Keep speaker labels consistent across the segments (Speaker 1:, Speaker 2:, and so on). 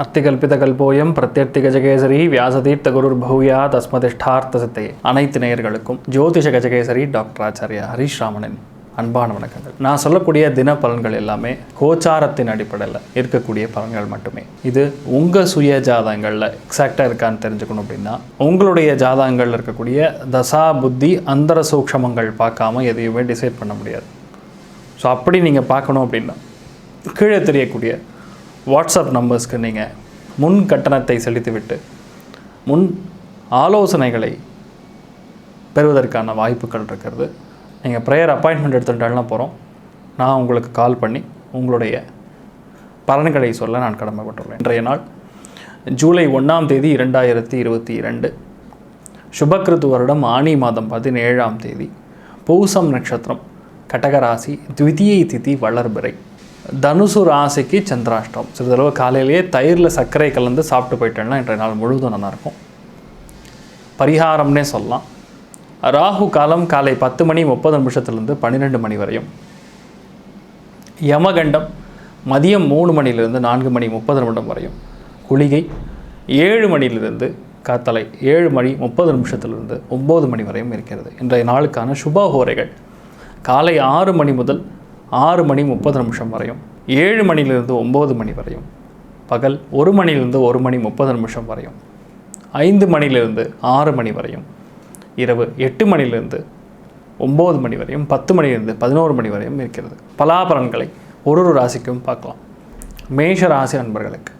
Speaker 1: அர்த்திகல்பிதகல்போயம் பிரத்யர்த்திகஜகேசரி வியாசதீர்த்த குருர் பௌயா தஸ்மதிஷ்டார்த்த சித்தையே. அனைத்து நேயர்களுக்கும் ஜோதிஷ கஜகேசரி டாக்டர் ஆச்சாரியா ஹரீஷ் ராமனின் அன்பான வணக்கங்கள். நான் சொல்லக்கூடிய தின பலன்கள் எல்லாமே கோச்சாரத்தின் அடிப்படையில் இருக்கக்கூடிய பலன்கள் மட்டுமே. இது உங்கள் சுய ஜாதகங்களில் எக்ஸாக்டாக இருக்கான்னு தெரிஞ்சுக்கணும் அப்படின்னா உங்களுடைய ஜாதகங்களில் இருக்கக்கூடிய தசா புத்தி அந்தர சூக்ஷமங்கள் பார்க்காம எதையுமே டிசைட் பண்ண முடியாது. ஸோ அப்படி நீங்கள் பார்க்கணும் அப்படின்னா கீழே தெரியக்கூடிய வாட்ஸ்அப் நம்பர்ஸ்க்கு நீங்கள் முன் கட்டணத்தை செலுத்திவிட்டு முன் ஆலோசனைகளை பெறுவதற்கான வாய்ப்புகள் இருக்கிறது. நீங்கள் ப்ரேயர் அப்பாயின்மெண்ட் எடுத்துட்டாலும் போகிறோம். நான் உங்களுக்கு கால் பண்ணி உங்களுடைய பலன்களை சொல்ல நான் கடமைப்பட்டுள்ளேன். இன்றைய நாள் ஜூலை 1ஆம் தேதி 2022, சுபக்கிருத்து வருடம் ஆனி மாதம் 17ஆம் தேதி, பூசம் நட்சத்திரம், கடகராசி, த்விதியை திதி வளர்பிறை, தனுசு ராசிக்கு சந்திராஷ்டம். சிறிதளவு காலையிலேயே தயிரில் சர்க்கரை கலந்து சாப்பிட்டு போயிட்டேன்னா இன்றைய நாள் முழுவதும் நல்லாயிருக்கும். பரிகாரம்னே சொல்லலாம். ராகு காலம் காலை 10:30 12 மணி வரையும், யமகண்டம் மதியம் 3 மணிலிருந்து 4:30 வரையும், குளிகை 7 மணிலிருந்து காத்தலை 7:30 9 மணி வரையும் இருக்கிறது. இன்றைய நாளுக்கான சுபஹோரைகள் காலை 6 மணி முதல் 6:30 வரையும், 7 மணிலிருந்து 9 மணி வரையும், பகல் 1 மணிலிருந்து 1:30 வரையும், 5 மணிலிருந்து 6 மணி வரையும், இரவு 8 மணிலிருந்து 9 மணி வரையும், 10 மணிலிருந்து 11 மணி வரையும் இருக்கிறது. பலாபலன்களை ஒரு ராசிக்கும் பார்க்கலாம். மேஷ ராசி நண்பர்களுக்கு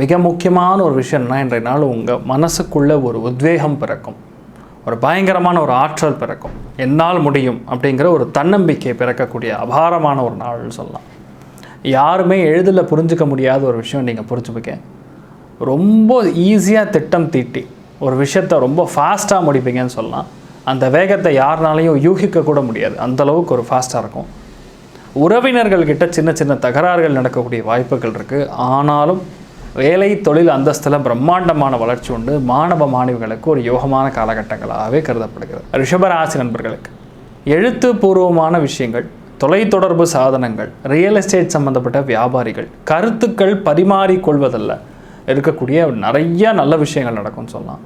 Speaker 1: மிக முக்கியமான ஒரு விஷயம்னா இன்றைய நாள் உங்கள் மனசுக்குள்ளே ஒரு உத்வேகம் பிறக்கும், ஒரு பயங்கரமான ஒரு ஆற்றல் பிறக்கும். என்னால் முடியும் அப்படிங்கிற ஒரு தன்னம்பிக்கை பிறக்கக்கூடிய அபாரமான ஒரு நாள்னு சொல்லலாம். யாருமே எளிதில் புரிஞ்சிக்க முடியாத ஒரு விஷயம் நீங்கள் புரிஞ்சுப்பிக்க ரொம்ப ஈஸியாக திட்டம் தீட்டி ஒரு விஷயத்தை ரொம்ப ஃபாஸ்ட்டாக முடிப்பீங்கன்னு சொல்லலாம். அந்த வேகத்தை யாருனாலையும் யூகிக்க கூட முடியாது, அந்தளவுக்கு ஒரு ஃபாஸ்ட்டாக இருக்கும். உறவினர்கள்கிட்ட சின்ன சின்ன தகராறுகள் நடக்கக்கூடிய வாய்ப்புகள் இருக்குது. ஆனாலும் வேலை தொழில் அந்தஸ்தில் பிரம்மாண்டமான வளர்ச்சி உண்டு. மாணவ மாணவிகளுக்கு ஒரு யோகமான காலகட்டங்களாகவே கருதப்படுகிறது. ரிஷபராசி நண்பர்களுக்கு எழுத்துப்பூர்வமான விஷயங்கள், தொலைத்தொடர்பு சாதனங்கள், ரியல் எஸ்டேட் சம்மந்தப்பட்ட வியாபாரிகள், கருத்துக்கள் பரிமாறிக்கொள்வதில் இருக்கக்கூடிய நிறைய நல்ல விஷயங்கள் நடக்கும்னு சொல்லலாம்.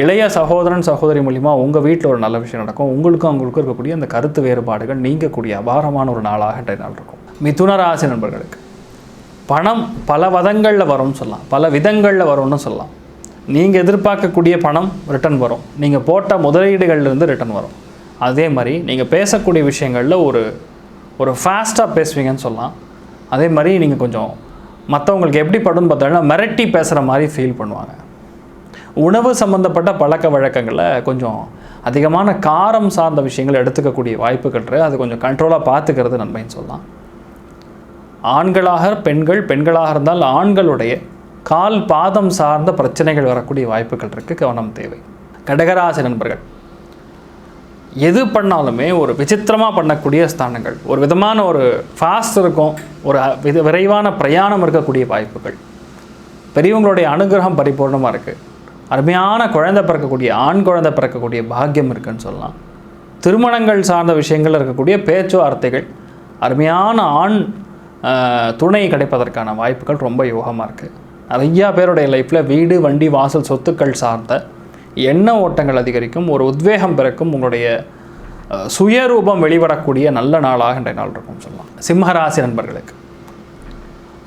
Speaker 1: இளைய சகோதரன் சகோதரி மூலிமா உங்கள் வீட்டில் ஒரு நல்ல விஷயம் நடக்கும். உங்களுக்கும் அவங்களுக்கும் இருக்கக்கூடிய அந்த கருத்து வேறுபாடுகள் நீங்கக்கூடிய அபாரமான ஒரு நாளாக இன்றைய நாள் இருக்கும். மிதுன ராசி நண்பர்களுக்கு பணம் பல விதங்களில் வரும்னு சொல்லலாம், பல விதங்களில் வரும்னு சொல்லலாம். நீங்கள் எதிர்பார்க்கக்கூடிய பணம் ரிட்டர்ன் வரும், நீங்கள் போட்ட முதலீடுகள்லேருந்து ரிட்டர்ன் வரும். அதே மாதிரி நீங்கள் பேசக்கூடிய விஷயங்களில் ஒரு ஃபாஸ்ட்டாக பேசுவீங்கன்னு சொல்லலாம். அதே மாதிரி நீங்கள் கொஞ்சம் மற்றவங்களுக்கு எப்படி படுன்னு பார்த்தோன்னா மிரட்டி பேசுகிற மாதிரி ஃபீல் பண்ணுவாங்க. உணவு சம்மந்தப்பட்ட பழக்க வழக்கங்களில் கொஞ்சம் அதிகமான காரம் சார்ந்த விஷயங்களை எடுத்துக்கக்கூடிய வாய்ப்புகள் இருக்குது. அது கொஞ்சம் கண்ட்ரோலாக பார்த்துக்கிறது நன்மைன்னு சொல்லலாம். ஆண்களாக பெண்களாக இருந்தால் ஆண்களுடைய கால் பாதம் சார்ந்த பிரச்சனைகள் வரக்கூடிய வாய்ப்புகள் இருக்குது, கவனம் தேவை. கடகராசி நண்பர்கள் எது பண்ணாலுமே ஒரு விசித்திரமாக பண்ணக்கூடிய ஸ்தானங்கள், ஒரு விதமான ஒரு ஃபாஸ்ட் இருக்கும், ஒரு விரைவான பிரயாணம் இருக்கக்கூடிய வாய்ப்புகள், பெரியவங்களுடைய அனுகிரகம் பரிபூர்ணமாக இருக்குது. அருமையான குழந்தை பிறக்கக்கூடிய ஆண் குழந்தை பிறக்கக்கூடிய பாக்கியம் இருக்குதுன்னு சொல்லலாம். திருமணங்கள் சார்ந்த விஷயங்கள் இருக்கக்கூடிய பேச்சுவார்த்தைகள், அருமையான ஆண் துணை கிடைப்பதற்கான வாய்ப்புகள் ரொம்ப யோகமாக இருக்குது. நிறையா பேருடைய லைஃப்பில் வீடு வண்டி வாசல் சொத்துக்கள் சார்ந்த எண்ண ஓட்டங்கள் அதிகரிக்கும், ஒரு உத்வேகம் பிறக்கும், உங்களுடைய சுயரூபம் வெளிவரக்கூடிய நல்ல நாளாக இன்றைய நாள் இருக்கும் சொல்லலாம். சிம்மராசி நண்பர்களுக்கு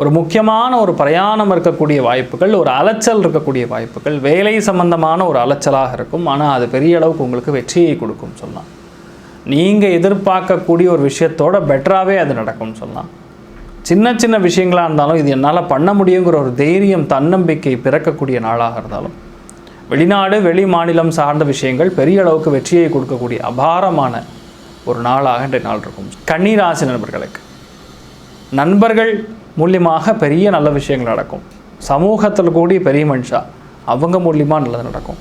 Speaker 1: ஒரு முக்கியமான ஒரு பிரயாணம் இருக்கக்கூடிய வாய்ப்புகள், ஒரு அலைச்சல் இருக்கக்கூடிய வாய்ப்புகள், வேலை சம்பந்தமான ஒரு அலைச்சலாக இருக்கும். ஆனால் அது பெரிய அளவுக்கு உங்களுக்கு வெற்றியை கொடுக்கும் சொல்லலாம். நீங்கள் எதிர்பார்க்கக்கூடிய ஒரு விஷயத்தோட பெட்டராகவே அது நடக்கும்னு சொல்லலாம். சின்ன சின்ன விஷயங்களாக இருந்தாலும் இது என்னால் பண்ண முடியுங்கிற ஒரு தைரியம் தன்னம்பிக்கை பிறக்கக்கூடிய நாளாக இருந்தாலும், வெளிநாடு வெளி மாநிலம் சார்ந்த விஷயங்கள் பெரிய அளவுக்கு வெற்றியை கொடுக்கக்கூடிய அபாரமான ஒரு நாளாக இன்றைய நாள் இருக்கும். கன்னிராசி நண்பர்களுக்கு நண்பர்கள் மூலியமாக பெரிய நல்ல விஷயங்கள் நடக்கும். சமூகத்தில் கூடி பெரிய மனுஷா அவங்க மூலியமாக நல்லது நடக்கும்.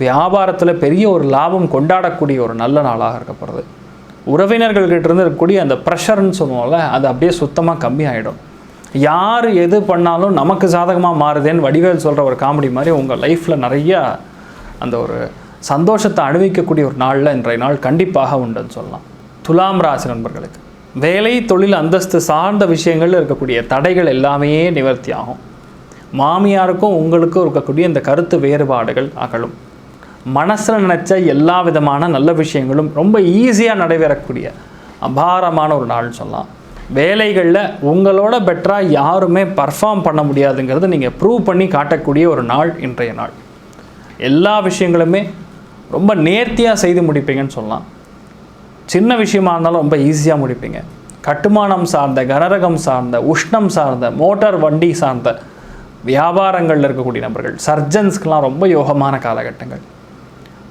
Speaker 1: வியாபாரத்தில் பெரிய ஒரு லாபம் கொண்டாடக்கூடிய ஒரு நல்ல நாளாக இருக்கப்படுறது. உறவினர்கள்கிட்டருந்து இருக்கக்கூடிய அந்த ப்ரெஷர்னு சொல்லுவோம்ல, அது அப்படியே சுத்தமாக கம்மியாகிடும். யார் எது பண்ணாலும் நமக்கு சாதகமாக மாறுதேன்னு வடிவேல் சொல்கிற ஒரு காமெடி மாதிரி உங்கள் லைஃப்பில் நிறையா அந்த ஒரு சந்தோஷத்தை அனுபவிக்கக்கூடிய ஒரு நாளில் இன்றைய நாள் கண்டிப்பாக உண்டுன்னு சொல்லலாம். துலாம் ராசி நண்பர்களுக்கு வேலை, தொழில், அந்தஸ்து சார்ந்த விஷயங்கள் இருக்கக்கூடிய தடைகள் எல்லாமே நிவர்த்தி ஆகும். மாமியாருக்கும் உங்களுக்கும் இருக்கக்கூடிய இந்த கருத்து வேறுபாடுகள் அகலும். மனசில் நினச்ச எல்லா விதமான நல்ல விஷயங்களும் ரொம்ப ஈஸியாக நடைபெறக்கூடிய அபாரமான ஒரு நாள் சொல்லலாம். வேலைகளில் உங்களோட பெட்டராக யாருமே பர்ஃபார்ம் பண்ண முடியாதுங்கிறது நீங்கள் ப்ரூவ் பண்ணி காட்டக்கூடிய ஒரு நாள் இன்றைய நாள். எல்லா விஷயங்களுமே ரொம்ப நேர்த்தியாக செய்து முடிப்பீங்கன்னு சொல்லலாம். சின்ன விஷயமா இருந்தாலும் ரொம்ப ஈஸியாக முடிப்பீங்க. கட்டுமானம் சார்ந்த, கனரகம் சார்ந்த, உஷ்ணம் சார்ந்த, மோட்டார் வண்டி சார்ந்த வியாபாரங்களில் இருக்கக்கூடிய நபர்கள், சர்ஜன்ஸ்க்கெலாம் ரொம்ப யோகமான காலகட்டங்கள்.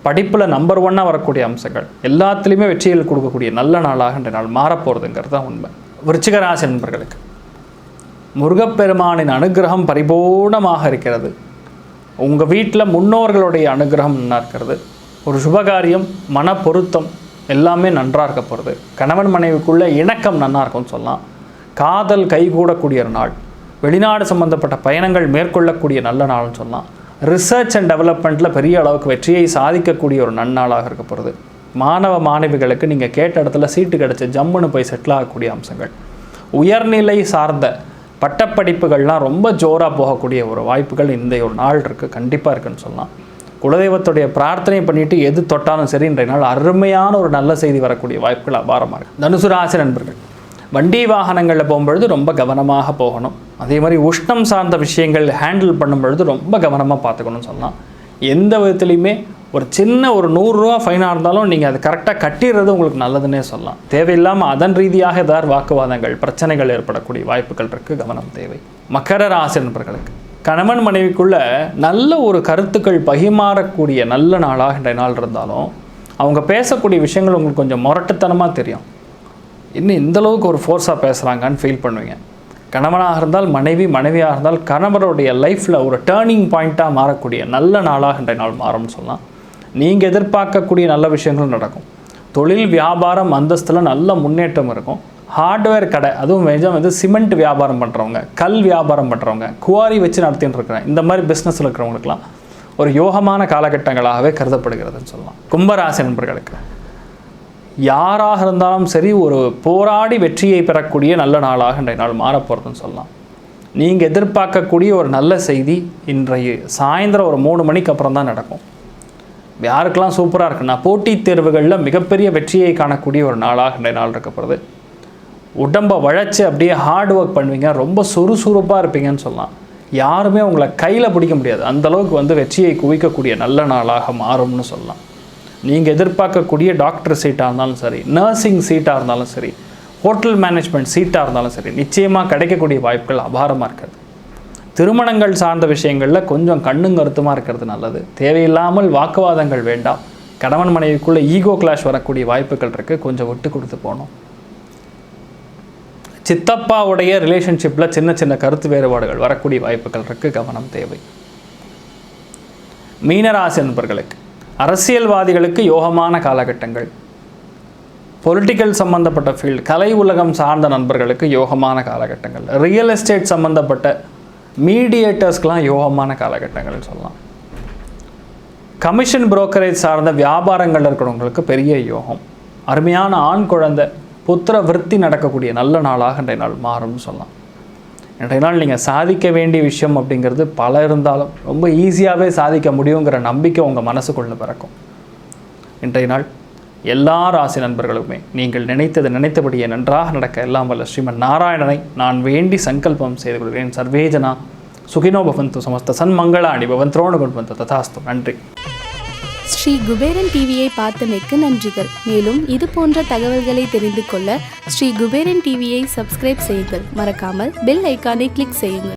Speaker 1: படிப்பில் நம்பர் 1 வரக்கூடிய அம்சங்கள், எல்லாத்துலேயுமே வெற்றிகள் கொடுக்கக்கூடிய நல்ல நாளாக இன்றைய நாள் மாறப்போகிறதுங்கிறது தான் உண்மை. விருச்சிக ராசி நண்பர்களுக்கு முருகப்பெருமானின் அனுகிரகம் பரிபூர்ணமாக இருக்கிறது. உங்கள் வீட்டில் முன்னோர்களுடைய அனுகிரகம் நல்லா இருக்கிறது. ஒரு சுபகாரியம், மன பொருத்தம் எல்லாமே நன்றாக இருக்க போகிறது. கணவன் மனைவிக்குள்ளே இணக்கம் நல்லா இருக்கும்னு சொல்லலாம். காதல் கைகூடக்கூடிய ஒரு நாள். வெளிநாடு சம்பந்தப்பட்ட பயணங்கள் மேற்கொள்ளக்கூடிய நல்ல நாள்னு சொல்லலாம். ரிசர்ச் அண்ட் டெவலப்மெண்ட்டில் பெரிய அளவுக்கு வெற்றியை சாதிக்கக்கூடிய ஒரு நன்னாளாக இருக்க போகிறது. மாணவ மாணவிகளுக்கு நீங்கள் கேட்ட இடத்துல சீட்டு கிடச்சி ஜம்முன்னு போய் செட்டில் ஆகக்கூடிய அம்சங்கள். உயர்நிலை சார்ந்த பட்டப்படிப்புகள்லாம் ரொம்ப ஜோராக போகக்கூடிய ஒரு வாய்ப்புகள் இந்த ஒரு நாள் இருக்குது, கண்டிப்பாக இருக்குதுன்னு சொல்லலாம். குலதெய்வத்துடைய பிரார்த்தனை பண்ணிவிட்டு எது தொட்டாலும் சரி இன்றைய நாள் அருமையான ஒரு நல்ல செய்தி வரக்கூடிய வாய்ப்புகள் அபாரமாக இருக்குது. தனுசு ராசி நண்பர்கள் வண்டி வாகனங்களில் போகும்பொழுது ரொம்ப கவனமாக போகணும். அதே மாதிரி உஷ்ணம் சார்ந்த விஷயங்கள் ஹேண்டில் பண்ணும்பொழுது ரொம்ப கவனமாக பார்த்துக்கணும்னு சொல்லலாம். எந்த விதத்துலையுமே ஒரு சின்ன ஒரு 100 ரூபா ஃபைனாக இருந்தாலும் நீங்கள் அதை கரெக்டாக கட்டிடுறது உங்களுக்கு நல்லதுன்னே சொல்லலாம். தேவையில்லாமல் அதன் ரீதியாக ஏதாவது வாக்குவாதங்கள், பிரச்சனைகள் ஏற்படக்கூடிய வாய்ப்புகள் இருக்குது, கவனம் தேவை. மகர ராசி நண்பர்களுக்கு கணவன் மனைவிக்குள்ள நல்ல ஒரு கருத்துக்கள் பகிமாறக்கூடிய நல்ல நாளாக இன்றைய நாள் இருந்தாலும் அவங்க பேசக்கூடிய விஷயங்கள் உங்களுக்கு கொஞ்சம் முரட்டுத்தனமாக தெரியும். இன்னும் இந்தளவுக்கு ஒரு ஃபோர்ஸாக பேசுகிறாங்கன்னு ஃபீல் பண்ணுவீங்க. கணவனாக இருந்தால் மனைவி, மனைவியாக இருந்தால் கணவருடைய லைஃப்பில் ஒரு டேர்னிங் பாயிண்ட்டாக மாறக்கூடிய நல்ல நாளாக இன்றைய நாள் மாறும்னு சொல்லலாம். நீங்கள் எதிர்பார்க்கக்கூடிய நல்ல விஷயங்களும் நடக்கும். தொழில், வியாபாரம், அந்தஸ்தில் நல்ல முன்னேற்றம் இருக்கும். ஹார்ட்வேர் கடை, அதுவும் மேஜாக சிமெண்ட் வியாபாரம் பண்ணுறவங்க, கல் வியாபாரம் பண்ணுறவங்க, குவாரி வச்சு நடத்தின்னு இருக்கிறேன், இந்த மாதிரி பிஸ்னஸில் இருக்கிறவங்களுக்கெல்லாம் ஒரு யோகமான காலகட்டங்களாகவே கருதப்படுகிறதுன்னு சொல்லலாம். கும்பராசி நண்பர்களுக்கு யாராக இருந்தாலும் சரி ஒரு போராடி வெற்றியை பெறக்கூடிய நல்ல நாளாக இன்றைய நாள் மாறப்போகிறதுன்னு சொல்லலாம். நீங்கள் எதிர்பார்க்கக்கூடிய ஒரு நல்ல செய்தி இன்றைய சாயந்தரம் ஒரு 3 மணிக்கு அப்புறம் தான் நடக்கும். யாருக்கெல்லாம் சூப்பராக இருக்குன்னா போட்டித் தேர்வுகளில் மிகப்பெரிய வெற்றியை காணக்கூடிய ஒரு நாளாக இன்றைய நாள் இருக்கப்படுது. உடம்பை வளைச்சி அப்படியே ஹார்ட் ஒர்க் பண்ணுவீங்க, ரொம்ப சுறுசுறுப்பாக இருப்பீங்கன்னு சொல்லலாம். யாருமே உங்களை கையில் பிடிக்க முடியாது, அந்தளவுக்கு வெற்றியை குவிக்கக்கூடிய நல்ல நாளாக மாறும்னு சொல்லலாம். நீங்கள் எதிர்பார்க்கக்கூடிய டாக்டர் சீட்டாக இருந்தாலும் சரி, நர்சிங் சீட்டாக இருந்தாலும் சரி, ஹோட்டல் மேனேஜ்மெண்ட் சீட்டாக இருந்தாலும் சரி, நிச்சயமாக கிடைக்கக்கூடிய வாய்ப்புகள் அபாரமாக இருக்கிறது. திருமணங்கள் சார்ந்த விஷயங்களில் கொஞ்சம் கண்ணும் கருத்துமாக இருக்கிறது நல்லது. தேவையில்லாமல் வாக்குவாதங்கள் வேண்டாம். கணவன் மனைவிக்குள்ளே ஈகோ கிளாஷ் வரக்கூடிய வாய்ப்புகள் இருக்குது, கொஞ்சம் விட்டு கொடுத்து போகணும். சித்தப்பாவுடைய ரிலேஷன்ஷிப்பில் சின்ன சின்ன கருத்து வேறுபாடுகள் வரக்கூடிய வாய்ப்புகள் இருக்குது, கவனம் தேவை. மீனராசி நண்பர்களுக்கு அரசியல்வாதிகளுக்கு யோகமான காலகட்டங்கள். பொலிட்டிக்கல் சம்பந்தப்பட்ட ஃபீல்டு, கலை உலகம் சார்ந்த நண்பர்களுக்கு யோகமான காலகட்டங்கள். ரியல் எஸ்டேட் சம்பந்தப்பட்ட மீடியேட்டர்ஸ்க்கெலாம் யோகமான காலகட்டங்கள்னு சொல்லலாம். கமிஷன் புரோக்கரேஜ் சார்ந்த வியாபாரங்கள் இருக்கிறவங்களுக்கு பெரிய யோகம். அருமையான ஆண் குழந்தை புத்திர விருத்தி நடக்கக்கூடிய நல்ல நாளாக இன்றைய நாள் மாறும்னு சொல்லலாம். இன்றைய நாள் நீங்கள் சாதிக்க வேண்டிய விஷயம் அப்படிங்கிறது பல இருந்தாலும் ரொம்ப ஈஸியாகவே சாதிக்க முடியுங்கிற நம்பிக்கை உங்கள் மனசுக்குள்ளே பிறக்கும். இன்றைய நாள் எல்லா ராசி நண்பர்களுமே நீங்கள் நினைத்தபடியே நன்றாக நடக்க எல்லாம் வல்ல ஸ்ரீமன் நாராயணனை நான் வேண்டி சங்கல்பம் செய்து கொள்கிறேன். சர்வேஜனா சுகினோ பவந்து, சமஸ்த சன்மங்களாணி பவந்த்ரோணு கொண்டு ததாஸ்து. நன்றி.
Speaker 2: ஸ்ரீ குபேரன் டிவியை பார்த்தமைக்கு நன்றிகள். மேலும் இது போன்ற தகவல்களை தெரிந்து கொள்ள ஸ்ரீ குபேரன் டிவியை சப்ஸ்கிரைப் செய்யுங்கள். மறக்காமல் பெல் ஐக்கானை கிளிக் செய்யுங்கள்.